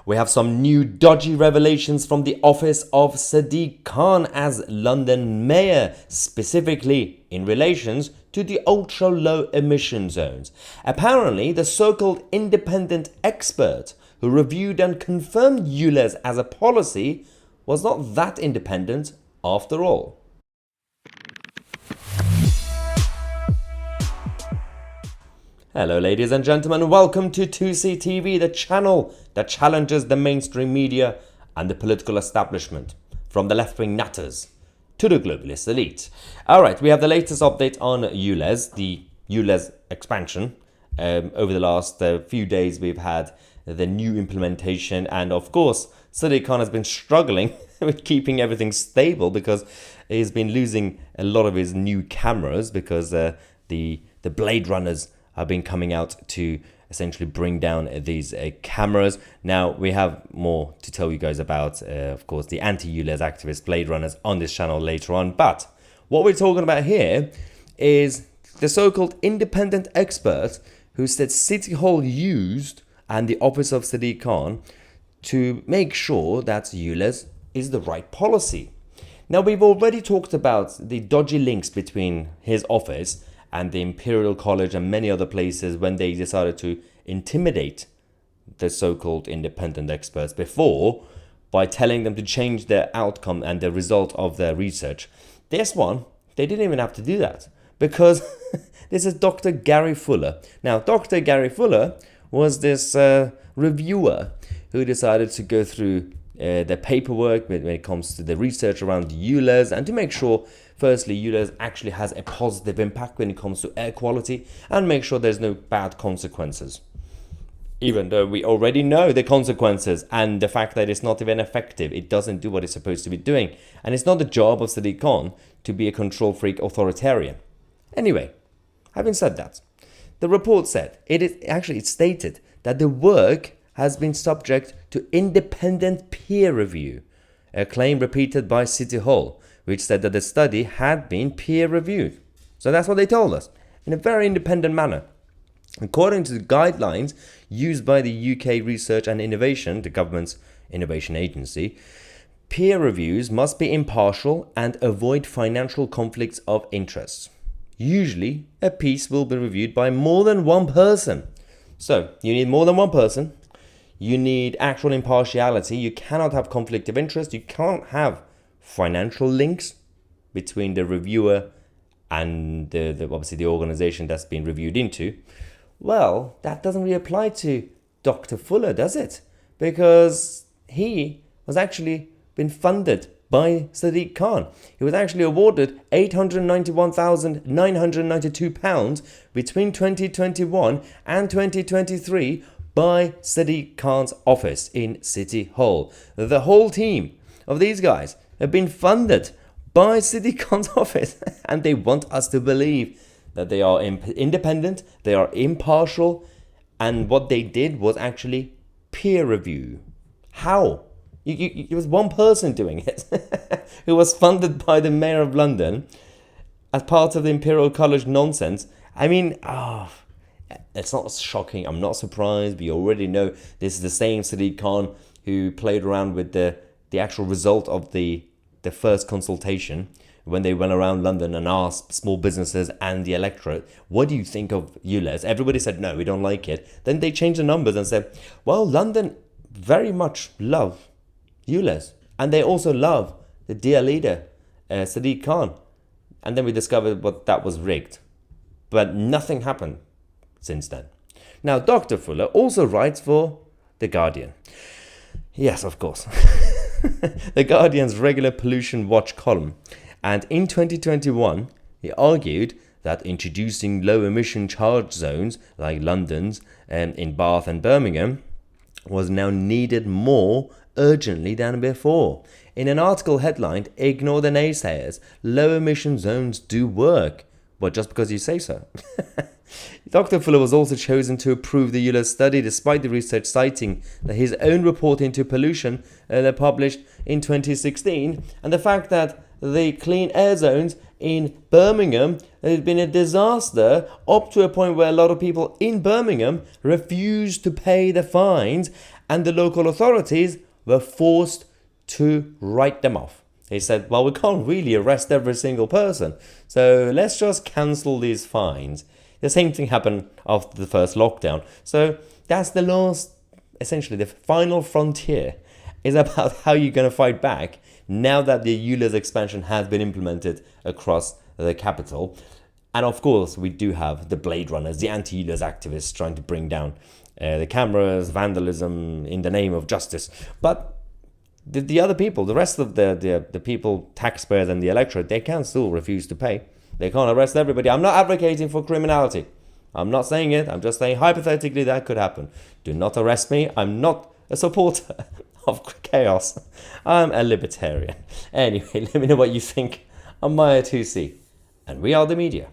We have some new dodgy revelations from the office of Sadiq Khan as London Mayor, specifically in relations to the ultra-low emission zones. Apparently, the so-called independent expert who reviewed and confirmed ULEZ as a policy was not that independent after all. Hello ladies and gentlemen, welcome to Tousi TV, the channel that challenges the mainstream media and the political establishment, from the left-wing natters to the globalist elite. Alright, we have the latest update on ULEZ, the ULEZ expansion. Over the last few days we've had the new implementation, and of course Sadiq Khan has been struggling with keeping everything stable because he's been losing a lot of his new cameras because the Blade Runners have been coming out to essentially bring down these cameras. Now, we have more to tell you guys about, of course, the anti-ULEZ activist Blade Runners on this channel later on. But what we're talking about here is the so-called independent expert who said City Hall used and the office of Sadiq Khan to make sure that ULEZ is the right policy. Now, we've already talked about the dodgy links between his office and the Imperial College and many other places when they decided to intimidate the so-called independent experts before by telling them to change their outcome and the result of their research. This one, they didn't even have to do that because this is Dr. Gary Fuller. Now, Dr. Gary Fuller was this reviewer who decided to go through the paperwork when it comes to the research around ULEZ and to make sure, firstly, ULEZ actually has a positive impact when it comes to air quality and make sure there's no bad consequences. Even though we already know the consequences and the fact that it's not even effective, it doesn't do what it's supposed to be doing. And it's not the job of Sadiq Khan to be a control freak authoritarian. Anyway, having said that, the report said, it stated that the work has been subject to independent peer review, a claim repeated by City Hall, which said that the study had been peer reviewed. So that's what they told us, in a very independent manner. According to the guidelines used by the UK Research and Innovation, the government's innovation agency, peer reviews must be impartial and avoid financial conflicts of interest. Usually, a piece will be reviewed by more than one person. So, you need more than one person. You need actual impartiality. You cannot have conflict of interest. You can't have financial links between the reviewer and obviously the organization that's been reviewed into. Well, that doesn't really apply to Dr. Fuller, does it? Because he was actually been funded by Sadiq Khan. He was actually awarded £891,992 between 2021 and 2023 by Sadiq Khan's office in City Hall. The whole team of these guys have been funded by Sadiq Khan's office and they want us to believe that they are independent, they are impartial, and what they did was actually peer review. How? It was one person doing it who was funded by the Mayor of London as part of the Imperial College nonsense. I mean, it's not shocking. I'm not surprised. We already know this is the same Sadiq Khan who played around with the actual result of the first consultation when they went around London and asked small businesses and the electorate, what do you think of ULEZ? Everybody said, no, we don't like it. Then they changed the numbers and said, well, London very much love ULEZ. And they also love the dear leader, Sadiq Khan. And then we discovered that was rigged. But nothing happened since then. Now, Dr. Fuller also writes for The Guardian. Yes, of course. The Guardian's regular pollution watch column. And in 2021, he argued that introducing low emission charge zones like London's in Bath and Birmingham was now needed more urgently than before. In an article headlined, "Ignore the naysayers, low emission zones do work." But just because you say so. Dr. Fuller was also chosen to approve the ULEZ study despite the research citing that his own report into pollution published in 2016 and the fact that the clean air zones in Birmingham had been a disaster up to a point where a lot of people in Birmingham refused to pay the fines and the local authorities were forced to write them off. They said, well, we can't really arrest every single person, so let's just cancel these fines. The same thing happened after the first lockdown. So that's the last, essentially the final frontier is about how you're going to fight back now that the ULEZ expansion has been implemented across the capital. And of course, we do have the Blade Runners, the anti-ULEZ activists trying to bring down the cameras, vandalism in the name of justice. But the other people, the rest of the people, taxpayers and the electorate, they can still refuse to pay. They can't arrest everybody. I'm not advocating for criminality. I'm not saying it. I'm just saying hypothetically that could happen. Do not arrest me. I'm not a supporter of chaos. I'm a libertarian. Anyway, let me know what you think. I'm Tousi, and we are the media.